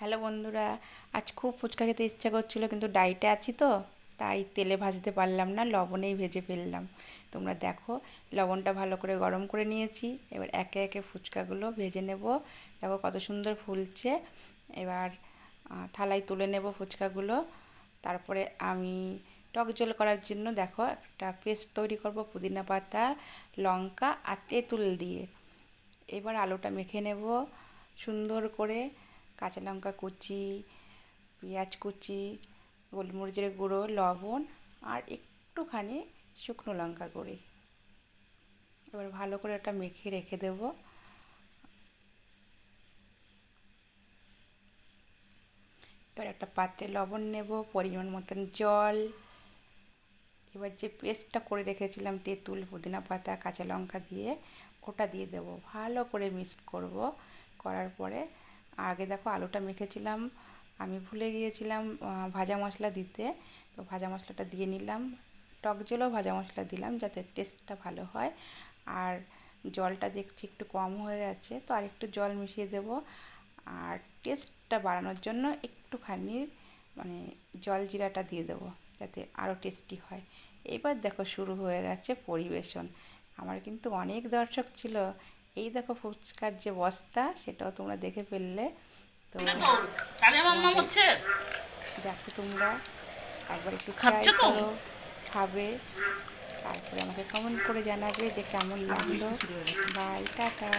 Hello বন্ধুরা, আজ খুব ফুচকা খেতে ইচ্ছা করছিল কিন্তু ডায়েটে আছি তো, তাই তেলে ভাজতে পারলাম না, লবণেই ভেজে ফেললাম। তোমরা দেখো, লবণটা ভালো করে গরম করে নিয়েছি। এবার একে একে ফুচকাগুলো ভেজে নেব। দেখো কত সুন্দর ফুলছে। এবার থালায় তুলে নেব ফুচকাগুলো। তারপরে আমি টক ঝোল করার জন্য দেখো একটা পেস্ট তৈরি করব পুদিনা পাতা, লঙ্কা আর তেঁতুল দিয়ে। এবার আলুটা মেখে নেব সুন্দর করে। কাঁচা লঙ্কা কুচি, পেঁয়াজ কুচি, গোলমরিচের গুঁড়ো, লবণ আর একটুখানি শুকনো লঙ্কা গুঁড়ি। এবার ভালো করে এটা মেখে রেখে দেব। এবার একটা পাত্রে লবণ নেব, পরিমাণ মতন জল। এবার যে পেস্টটা করে রেখেছিলাম তেঁতুল, পুদিনা পাতা, কাঁচা লঙ্কা দিয়ে, ওটা দিয়ে দেবো। ভালো করে মিক্সড করব। করার পরে আগে দেখো আলুটা মেখেছিলাম, আমি ভুলে গিয়েছিলাম ভাজা মশলা দিতে, তো ভাজা মশলাটা দিয়ে নিলাম। টক ঝোলেও ভাজা মশলা দিলাম যাতে টেস্টটা ভালো হয়। আর জলটা দেখছি একটু কম হয়ে যাচ্ছে, তো আর একটু জল মিশিয়ে দেব। আর টেস্টটা বাড়ানোর জন্য একটুখানি মানে জল জিরাটা দিয়ে দেবো যাতে আরও টেস্টি হয়। এবার দেখো শুরু হয়ে গেছে পরিবেশন। আমার কিন্তু অনেক দর্শক ছিল। এই দেখো ফুচকার যে বস্তা, সেটাও তোমরা দেখে ফেললে। তো তোমাদের দেখো তোমরা একবার একটু ট্রাই খাচ্ছো তো? করো, খাবে, তারপরে আমাকে কমেন্ট করে জানাবে যে কেমন লাগলো। Bye, tata.